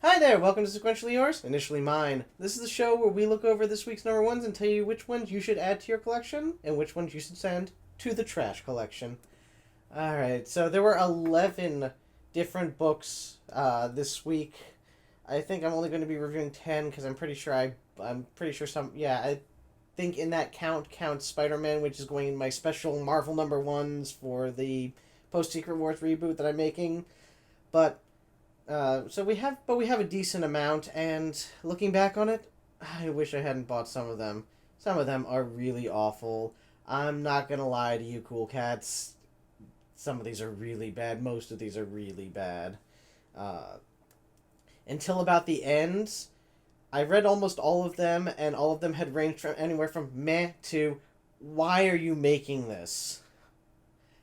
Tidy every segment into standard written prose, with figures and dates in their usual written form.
Hi there, welcome to Sequentially Yours, Initially Mine. This is the show where we look over this week's number ones and tell you which ones you should add to your collection and which ones you should send to the trash collection. Alright, so there were 11 different books this week. I think I'm only going to be reviewing 10 because I'm pretty sure I think in that counts Spider-Man, which is going in my special Marvel number ones for the post-Secret Wars reboot that I'm making. But we have a decent amount, and looking back on it, I wish I hadn't bought some of them. Some of them are really awful. I'm not gonna lie to you, cool cats. Some of these are really bad. Most of these are really bad. Until about the end, I read almost all of them, and all of them had ranged from anywhere from meh to why are you making this?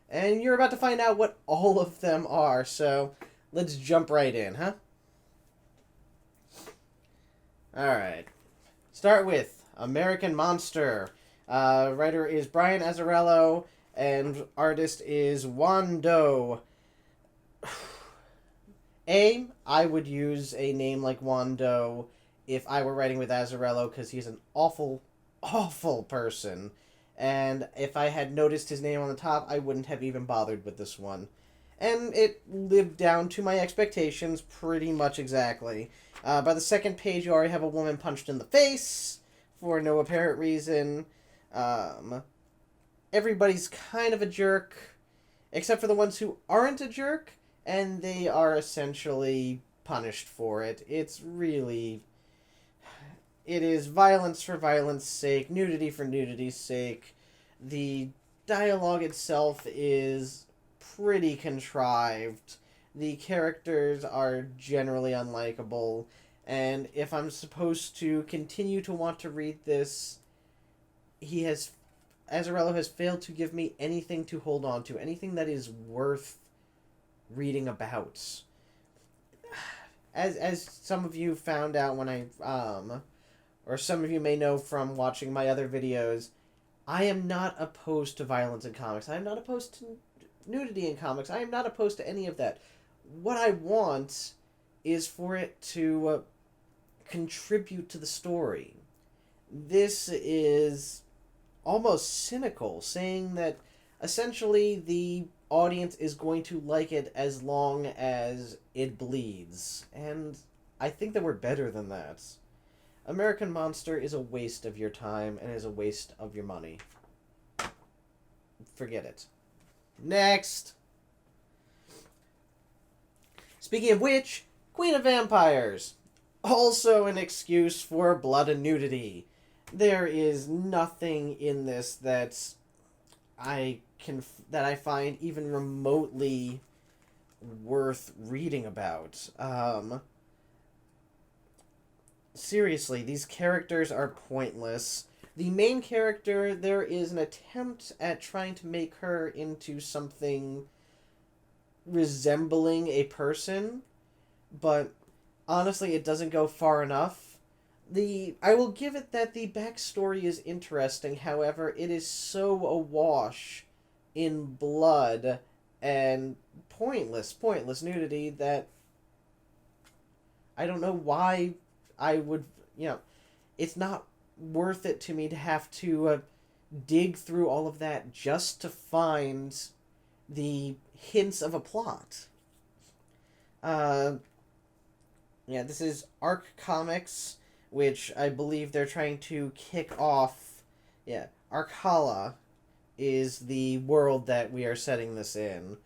And you're about to find out what all of them are, so let's jump right in, huh? Alright. Start with American Monster. Writer is Brian Azzarello, and artist is Wando. I would use a name like Wando if I were writing with Azzarello, because he's an awful, awful person. And if I had noticed his name on the top, I wouldn't have even bothered with this one. And it lived down to my expectations pretty much exactly. By the second page, you already have a woman punched in the face for no apparent reason. Everybody's kind of a jerk, except for the ones who aren't a jerk, and they are essentially punished for it. It is violence for violence sake, nudity for nudity's sake. The dialogue itself is pretty contrived. The characters are generally unlikable, and if I'm supposed to continue to want to read this, Azzarello has failed to give me anything to hold on to, anything that is worth reading about. As some of you found out or some of you may know from watching my other videos, I am not opposed to violence in comics. I am not opposed to nudity in comics. I am not opposed to any of that. What I want is for it to contribute to the story. This is almost cynical, saying that essentially the audience is going to like it as long as it bleeds. And I think that we're better than that. American Monster is a waste of your time and is a waste of your money. Forget it. Next! Speaking of which, Queen of Vampires. Also an excuse for blood and nudity. There is nothing in this that I find even remotely worth reading about. Seriously, these characters are pointless. The main character, there is an attempt at trying to make her into something resembling a person, but honestly, it doesn't go far enough. I will give it that the backstory is interesting, however, it is so awash in blood and pointless nudity that I don't know why I would, it's not worth it to me to have to dig through all of that just to find the hints of a plot. This is Arc Comics, which I believe they're trying to kick off. Arcala is the world that we are setting this in.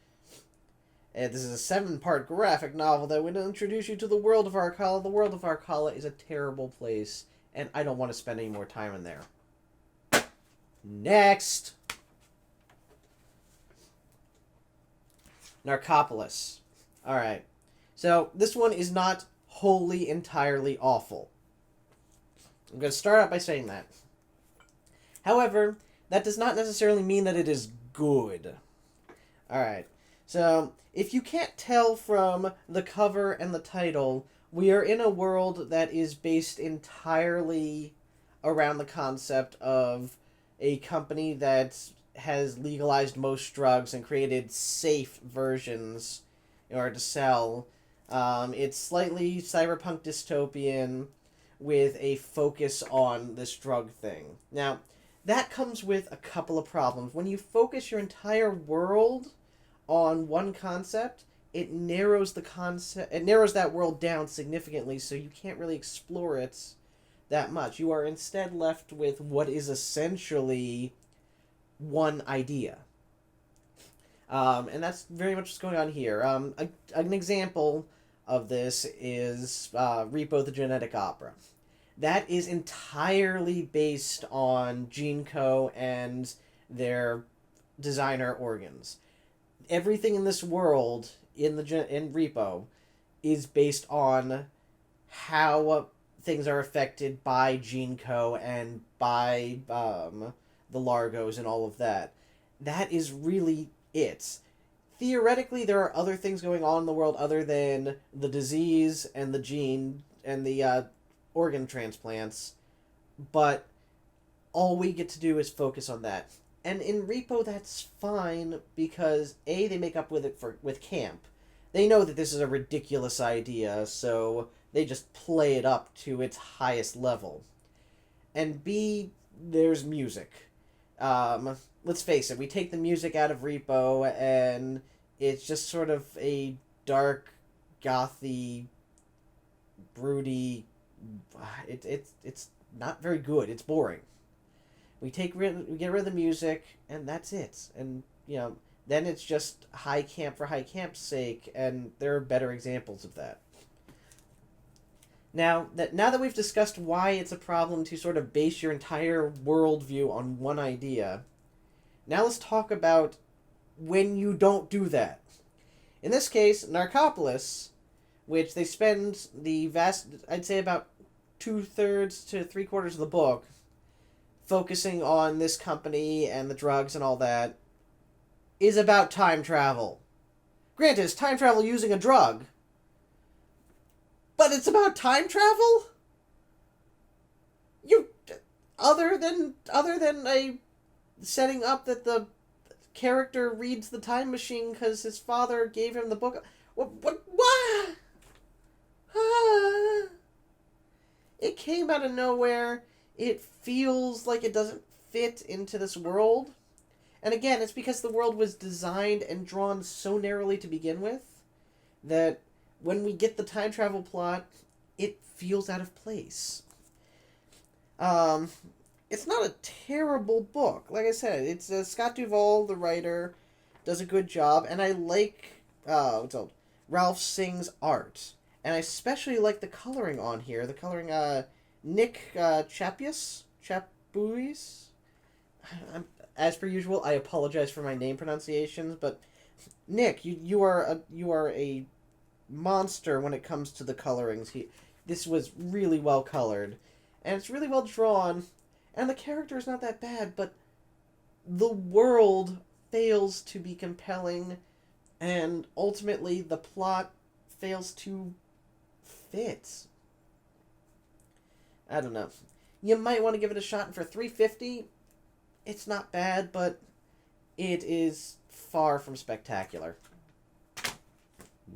And this is a 7-part graphic novel that would introduce you to the world of Arcala. The world of Arcala is a terrible place, and I don't want to spend any more time in there. Next! Arcopolis. Alright. So, this one is not wholly entirely awful. I'm going to start out by saying that. However, that does not necessarily mean that it is good. Alright. So, if you can't tell from the cover and the title, we are in a world that is based entirely around the concept of a company that has legalized most drugs and created safe versions in order to sell. It's slightly cyberpunk dystopian with a focus on this drug thing. Now, that comes with a couple of problems. When you focus your entire world on one concept, it narrows that world down significantly, so you can't really explore it that much. You are instead left with what is essentially one idea. And that's very much what's going on here. An example of this is Repo the Genetic Opera. That is entirely based on GeneCo and their designer organs. Everything in this world in Repo is based on how things are affected by GeneCo and by the Largos and all of that. That is really it. Theoretically, there are other things going on in the world other than the disease and the gene and the organ transplants, but all we get to do is focus on that. And in Repo, that's fine because A, they make up with it with camp. They know that this is a ridiculous idea, so they just play it up to its highest level. And B, there's music. Let's face it, we take the music out of Repo, and it's just sort of a dark, gothy, broody. It's not very good. It's boring. We get rid of the music, and that's it. And then it's just high camp for high camp's sake, and there are better examples of that. Now that we've discussed why it's a problem to sort of base your entire worldview on one idea, now let's talk about when you don't do that. In this case, in Arcopolis, which they spend the vast, I'd say about 2/3 to 3/4 of the book, focusing on this company and the drugs and all that, is about time travel. Granted, it's time travel using a drug, but it's about time travel? Other than a setting up that the character reads the time machine because his father gave him the book. What? It came out of nowhere. It feels like it doesn't fit into this world. And again, it's because the world was designed and drawn so narrowly to begin with that when we get the time travel plot, it feels out of place. It's not a terrible book. Like I said, it's Scott Duvall, the writer, does a good job, and I like Ralph Singh's art. And I especially like the coloring on here. The coloring, Nick Chapuis? As per usual, I apologize for my name pronunciations, but Nick, you are a monster when it comes to the colorings. This was really well colored, and it's really well drawn, and the character is not that bad, but the world fails to be compelling, and ultimately the plot fails to fit. I don't know. You might want to give it a shot, and for $3.50, it's not bad, but it is far from spectacular.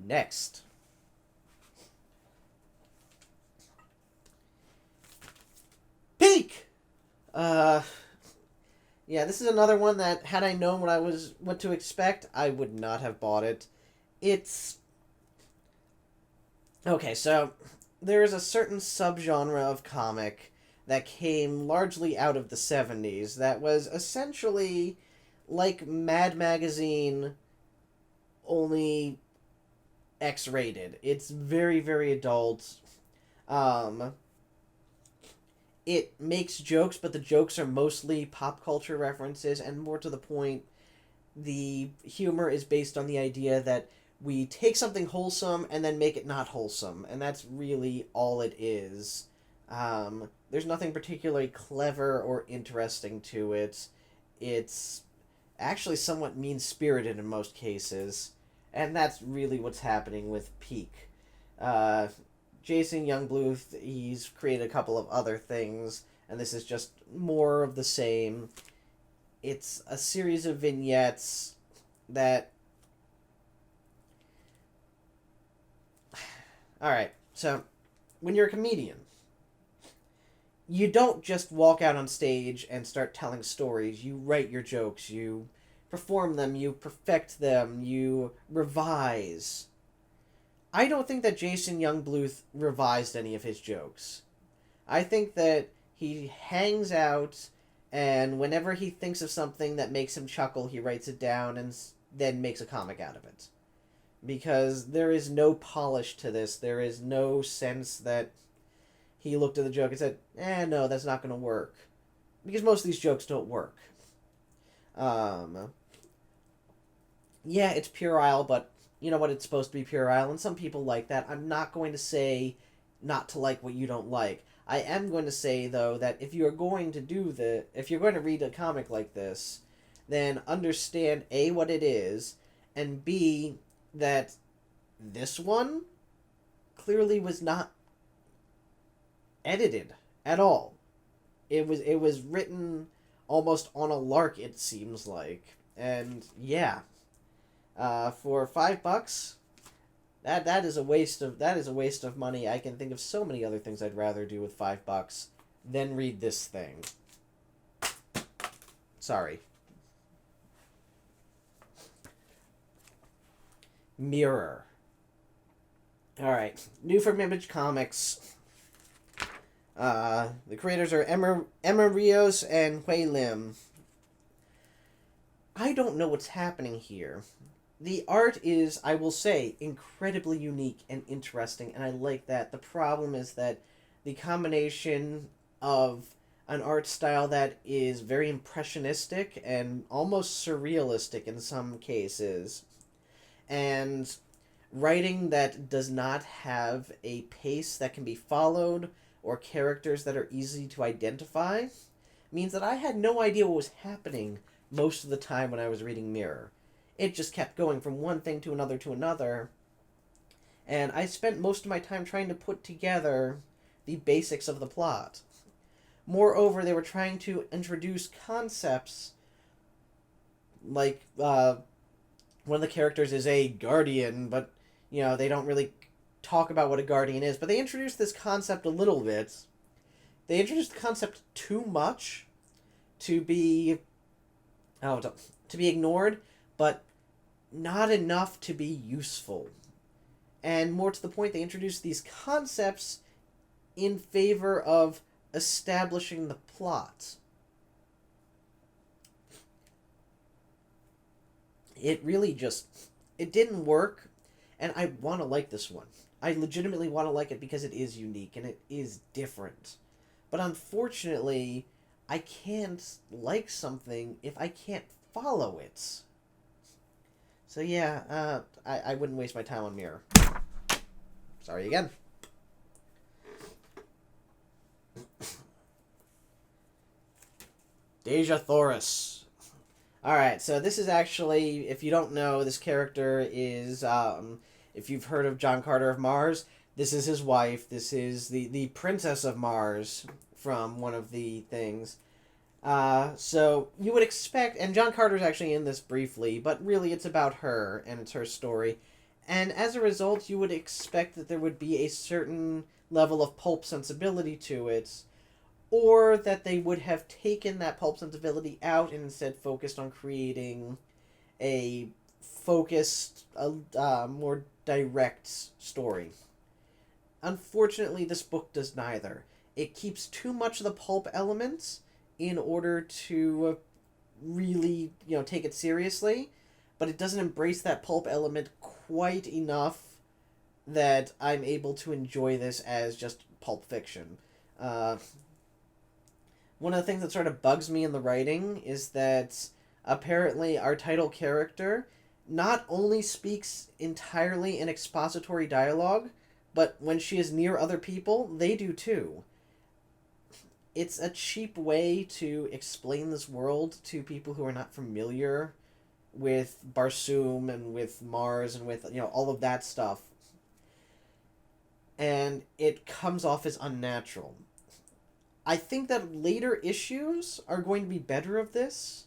Next. Peak! Yeah, this is another one that, had I known what to expect, I would not have bought it. It's... Okay, so there is a certain subgenre of comic that came largely out of the 70s that was essentially like Mad Magazine, only X-rated. It's very, very adult. It makes jokes, but the jokes are mostly pop culture references, and more to the point, the humor is based on the idea that we take something wholesome and then make it not wholesome, and that's really all it is. There's nothing particularly clever or interesting to it. It's actually somewhat mean-spirited in most cases, and that's really what's happening with Peak. Jason Youngbluth, he's created a couple of other things, and this is just more of the same. It's a series of vignettes that... Alright, so when you're a comedian, you don't just walk out on stage and start telling stories. You write your jokes, you perform them, you perfect them, you revise. I don't think that Jason Youngbluth revised any of his jokes. I think that he hangs out, and whenever he thinks of something that makes him chuckle, he writes it down and then makes a comic out of it. Because there is no polish to this. There is no sense that he looked at the joke and said, no, that's not going to work. Because most of these jokes don't work. Yeah, it's puerile, but you know what? It's supposed to be puerile, and some people like that. I'm not going to say not to like what you don't like. I am going to say, though, that if you're going to if you're going to read a comic like this, then understand, A, what it is, and B, that this one clearly was not edited at all. It was written almost on a lark, it seems like. And yeah, for $5, that is a waste of money. I can think of so many other things I'd rather do with $5 than read this thing. Sorry. Mirror. Alright, new from Image Comics. The creators are Emma Rios and Hui Lim. I don't know what's happening here. The art is, I will say, incredibly unique and interesting, and I like that. The problem is that the combination of an art style that is very impressionistic and almost surrealistic in some cases, and writing that does not have a pace that can be followed or characters that are easy to identify, means that I had no idea what was happening most of the time when I was reading Mirror. It just kept going from one thing to another, and I spent most of my time trying to put together the basics of the plot. Moreover, they were trying to introduce concepts like, one of the characters is a guardian, but, they don't really talk about what a guardian is, but they introduced this concept a little bit. They introduced the concept too much to be ignored, but not enough to be useful. And more to the point, they introduced these concepts in favor of establishing the plot. It really it didn't work, and I want to like this one. I legitimately want to like it because it is unique and it is different. But unfortunately, I can't like something if I can't follow it. So yeah, I wouldn't waste my time on Mirror. Sorry again. Dejah Thoris. Alright, so this is actually, if you don't know, this character is, if you've heard of John Carter of Mars, this is his wife. This is the Princess of Mars from one of the things. So you would expect, and John Carter's actually in this briefly, but really it's about her, and it's her story. And as a result, you would expect that there would be a certain level of pulp sensibility to it, or that they would have taken that pulp sensibility out and instead focused on creating a focused, more direct story. Unfortunately, this book does neither. It keeps too much of the pulp elements in order to really, take it seriously, but it doesn't embrace that pulp element quite enough that I'm able to enjoy this as just pulp fiction. One of the things that sort of bugs me in the writing is that apparently our title character not only speaks entirely in expository dialogue, but when she is near other people, they do too. It's a cheap way to explain this world to people who are not familiar with Barsoom and with Mars and with, all of that stuff. And it comes off as unnatural. I think that later issues are going to be better of this.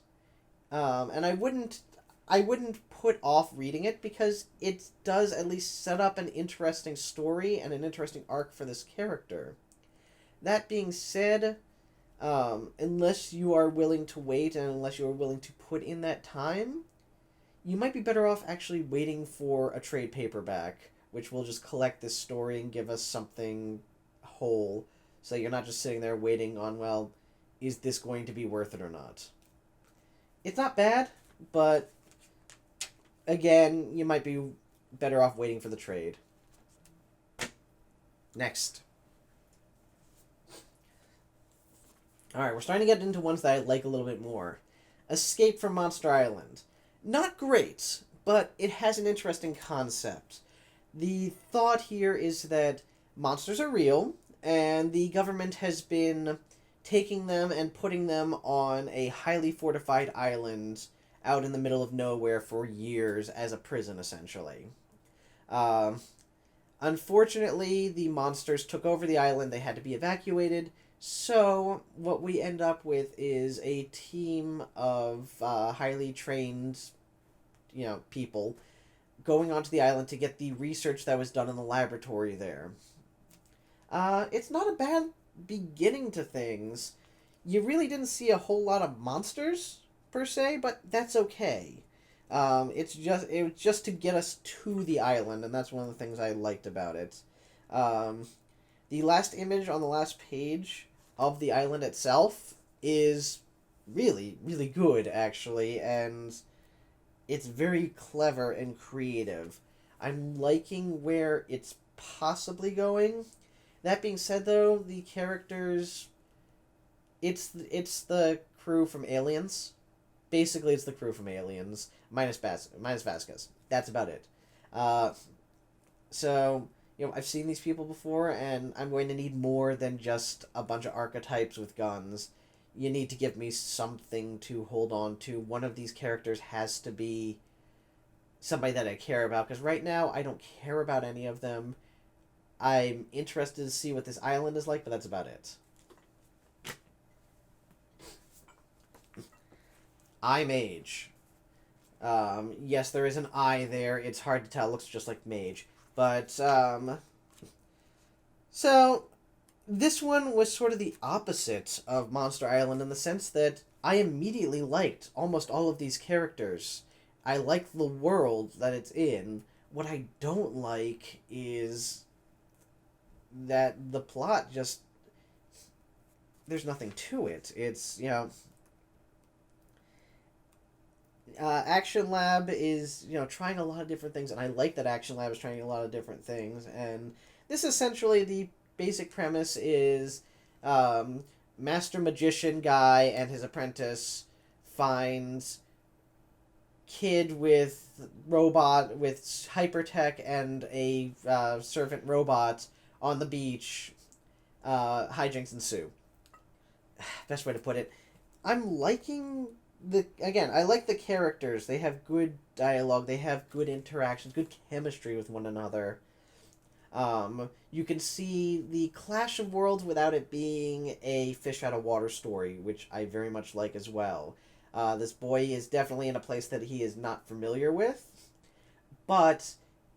And I wouldn't I wouldn't put off reading it because it does at least set up an interesting story and an interesting arc for this character. That being said, unless you are willing to wait and unless you are willing to put in that time, you might be better off actually waiting for a trade paperback, which will just collect this story and give us something whole, so you're not just sitting there waiting on, well, is this going to be worth it or not? It's not bad, but again, you might be better off waiting for the trade. Next. Alright, we're starting to get into ones that I like a little bit more. Escape from Monster Island. Not great, but it has an interesting concept. The thought here is that monsters are real, and the government has been taking them and putting them on a highly fortified island out in the middle of nowhere for years as a prison, essentially. Unfortunately, the monsters took over the island. They had to be evacuated. So what we end up with is a team of highly trained, people going onto the island to get the research that was done in the laboratory there. It's not a bad beginning to things. You really didn't see a whole lot of monsters per se, but that's okay. It was just to get us to the island, and that's one of the things I liked about it. The last image on the last page of the island itself is really, really good, actually, and it's very clever and creative. I'm liking where it's possibly going. That being said, though, the characters... It's the crew from Aliens. Basically, it's the crew from Aliens, minus Vasquez. That's about it. So, I've seen these people before, and I'm going to need more than just a bunch of archetypes with guns. You need to give me something to hold on to. One of these characters has to be somebody that I care about, because right now, I don't care about any of them. I'm interested to see what this island is like, but that's about it. I Mage. Yes, there is an I there. It's hard to tell. It looks just like Mage. But, so, this one was sort of the opposite of Monster Island in the sense that I immediately liked almost all of these characters. I like the world that it's in. What I don't like is that the plot just... There's nothing to it. It's, Action Lab is, trying a lot of different things, and I like that Action Lab is trying a lot of different things, and this essentially, the basic premise is, Master Magician guy and his apprentice finds kid with hypertech and a, servant robot on the beach, hijinks ensue. Best way to put it. I'm liking... I like the characters. They have good dialogue. They have good interactions, good chemistry with one another. You can see the clash of worlds without it being a fish out of water story, which I very much like as well. This boy is definitely in a place that he is not familiar with, but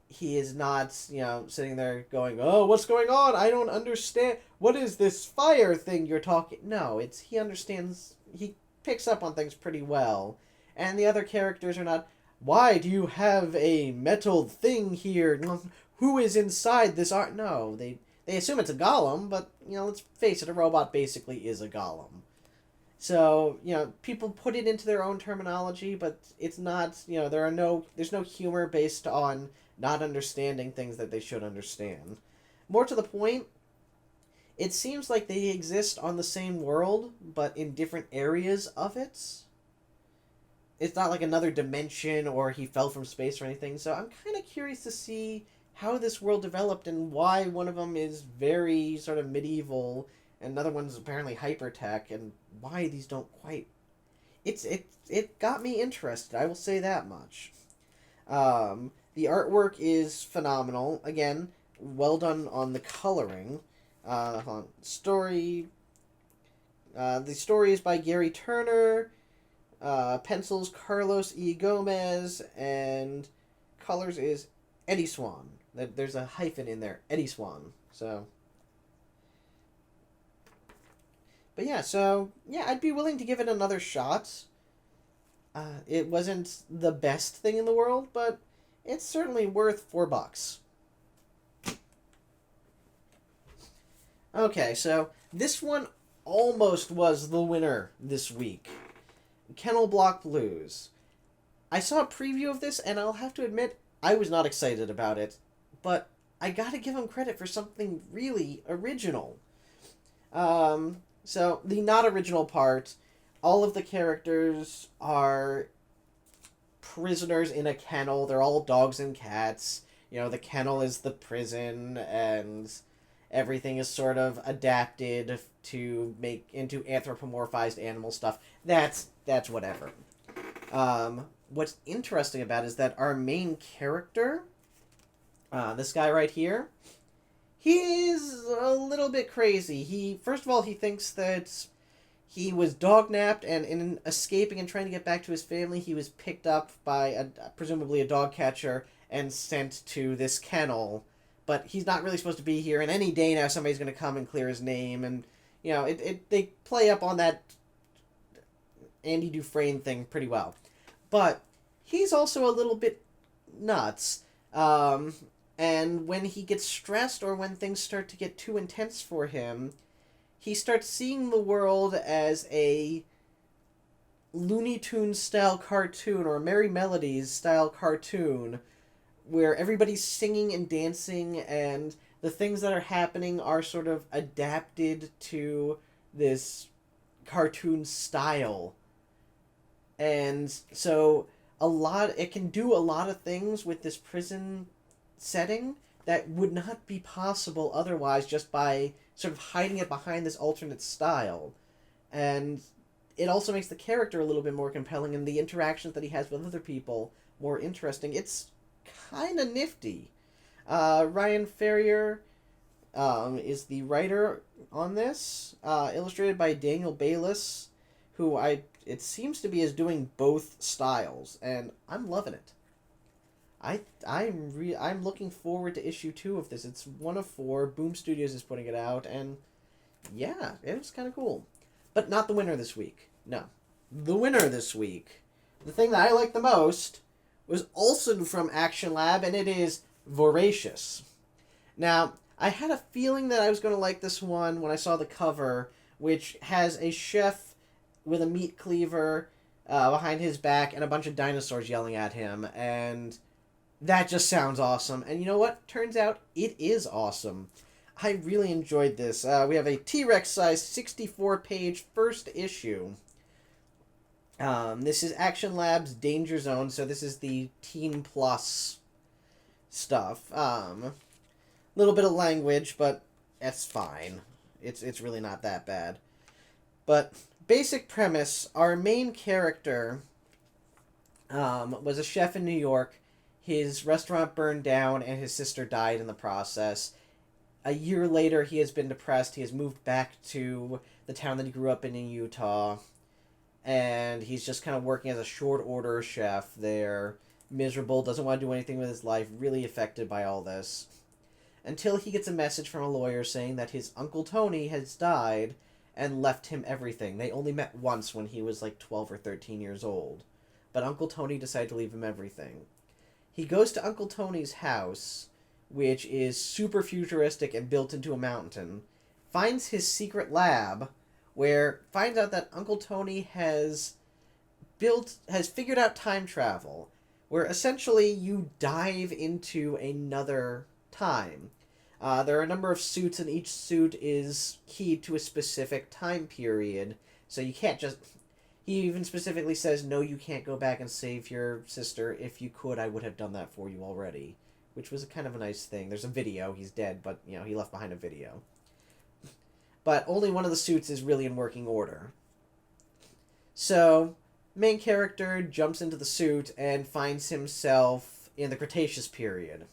he is not, sitting there going, oh, what's going on? I don't understand. What is this fire thing you're talking? No, he understands, he picks up on things pretty well. And the other characters are not, why do you have a metal thing here? Who is inside this art? No, they assume it's a golem, but, let's face it, a robot basically is a golem. So, people put it into their own terminology, but it's not, there's no humor based on not understanding things that they should understand. More to the point, it seems like they exist on the same world, but in different areas of it. It's not like another dimension or he fell from space or anything, so I'm kind of curious to see how this world developed and why one of them is very sort of medieval and another one's apparently hyper-tech, and why these don't quite... It got me interested, I will say that much. The artwork is phenomenal. Again, well done on the coloring. Story. The story is by Gary Turner. pencils, Carlos E. Gomez, and colors is Eddie Swan. There's a hyphen in there, Eddie Swan. So, but yeah, I'd be willing to give it another shot. It wasn't the best thing in the world, but it's certainly worth $4. Okay, so this one almost was the winner this week. Kennel Block Blues. I saw a preview of this, and I'll have to admit, I was not excited about it. But I gotta give him credit for something really original. So, the not original part, all of the characters are prisoners in a kennel. They're all dogs and cats. You know, the kennel is the prison, and everything is sort of adapted to make into anthropomorphized animal stuff. That's whatever. What's interesting about it is that our main character, this guy right here, he's a little bit crazy. First of all, he thinks that he was dog-napped, and in escaping and trying to get back to his family, he was picked up by presumably a dog catcher and sent to this kennel. But he's not really supposed to be here, and any day now somebody's going to come and clear his name, and, you know, they play up on that Andy Dufresne thing pretty well. But he's also a little bit nuts, and when he gets stressed or when things start to get too intense for him, he starts seeing the world as a Looney Tunes style cartoon or Merry Melodies style cartoon where everybody's singing and dancing and the things that are happening are sort of adapted to this cartoon style. And so it can do a lot of things with this prison setting that would not be possible otherwise just by sort of hiding it behind this alternate style. And it also makes the character a little bit more compelling and the interactions that he has with other people more interesting. It's kind of nifty. Ryan Ferrier is the writer on this, illustrated by Daniel Bayliss, who it seems to be is doing both styles, and I'm loving it. I'm looking forward to issue 2 of this. It's 1 of 4. Boom Studios is putting it out, and yeah, it was kind of cool. But not the winner this week. No. The winner this week, the thing that I like the most, was also from Action Lab, and it is Voracious. Now, I had a feeling that I was going to like this one when I saw the cover, which has a chef with a meat cleaver behind his back and a bunch of dinosaurs yelling at him, and that just sounds awesome. And you know what? Turns out it is awesome. I really enjoyed this. We have a T-Rex size 64-page first issue. This is Action Lab's Danger Zone, so this is the Teen Plus stuff. Little bit of language, but that's fine. It's really not that bad. But basic premise, our main character was a chef in New York. His restaurant burned down and his sister died in the process. A year later, he has been depressed. He has moved back to the town that he grew up in Utah. And he's just kind of working as a short order chef there. Miserable, doesn't want to do anything with his life, really affected by all this. Until he gets a message from a lawyer saying that his Uncle Tony has died and left him everything. They only met once when he was like 12 or 13 years old. But Uncle Tony decided to leave him everything. He goes to Uncle Tony's house, which is super futuristic and built into a mountain, finds his secret lab, where finds out that Uncle Tony has figured out time travel, where essentially you dive into another time. There are a number of suits, and each suit is keyed to a specific time period, so you can't just... He even specifically says, no, you can't go back and save your sister. If you could, I would have done that for you already. Which was kind of a nice thing. There's a video. He's dead, but, you know, he left behind a video. But only one of the suits is really in working order. So, main character jumps into the suit and finds himself in the Cretaceous period.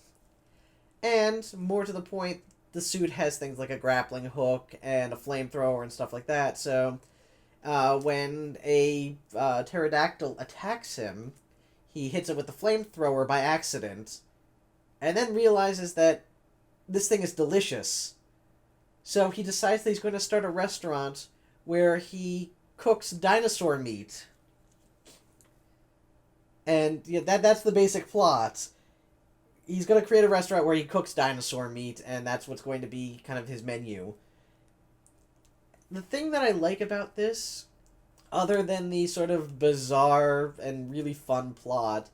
And, more to the point, the suit has things like a grappling hook and a flamethrower and stuff like that, so When a pterodactyl attacks him, he hits it with the flamethrower by accident, and then realizes that this thing is delicious. So he decides that he's going to start a restaurant where he cooks dinosaur meat. And yeah, that's the basic plot. He's going to create a restaurant where he cooks dinosaur meat, and that's what's going to be kind of his menu. The thing that I like about this, other than the sort of bizarre and really fun plot,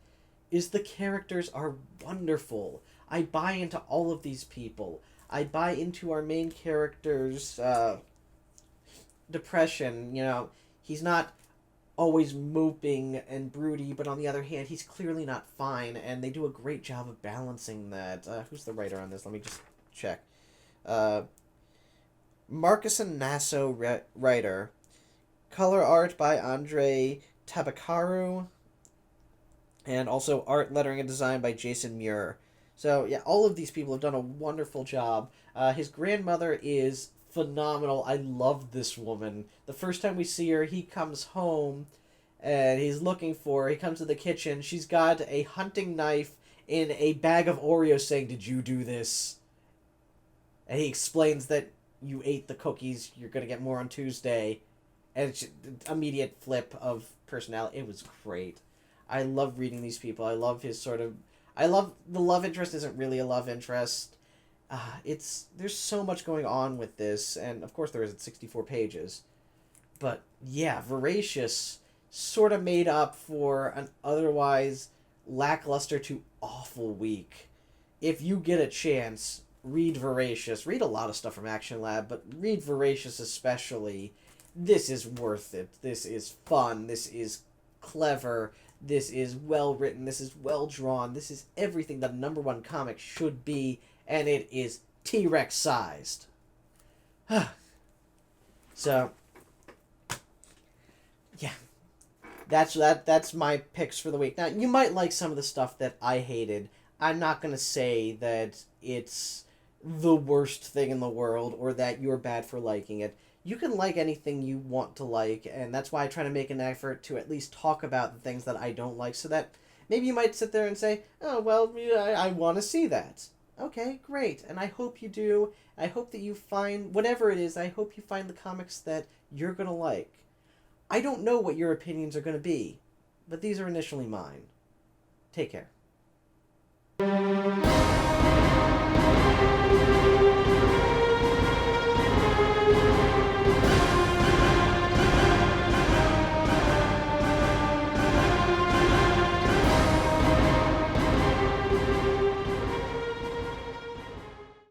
is the characters are wonderful. I buy into all of these people. I buy into our main character's depression. You know, he's not always moping and broody, but on the other hand, he's clearly not fine, and they do a great job of balancing that. Who's the writer on this? Let me just check. Marcus and Nasso writer. Color art by Andre Tabakaru. And also art, lettering, and design by Jason Muir. So, yeah, all of these people have done a wonderful job. His grandmother is phenomenal. I love this woman. The first time we see her, he comes home, and he comes to the kitchen. She's got a hunting knife in a bag of Oreos saying, "Did you do this?" And he explains that you ate the cookies, you're going to get more on Tuesday. And it's immediate flip of personality. It was great. I love reading these people. I love the love interest isn't really a love interest. There's so much going on with this, and of course there is 64 pages. But yeah, Voracious sort of made up for an otherwise lackluster to awful week. If you get a chance, read Voracious. Read a lot of stuff from Action Lab, but read Voracious especially. This is worth it. This is fun. This is clever. This is well written. This is well drawn. This is everything that a #1 comic should be, and it is T-Rex sized. So, yeah, that's my picks for the week. Now, you might like some of the stuff that I hated. I'm not gonna say that it's the worst thing in the world or that you're bad for liking it. You can like anything you want to like, and that's why I try to make an effort to at least talk about the things that I don't like, so that maybe you might sit there and say, "Oh, well, I want to see that." Okay, great, and I hope you do. I hope that you find, whatever it is, I hope you find the comics that you're going to like. I don't know what your opinions are going to be, but these are initially mine. Take care.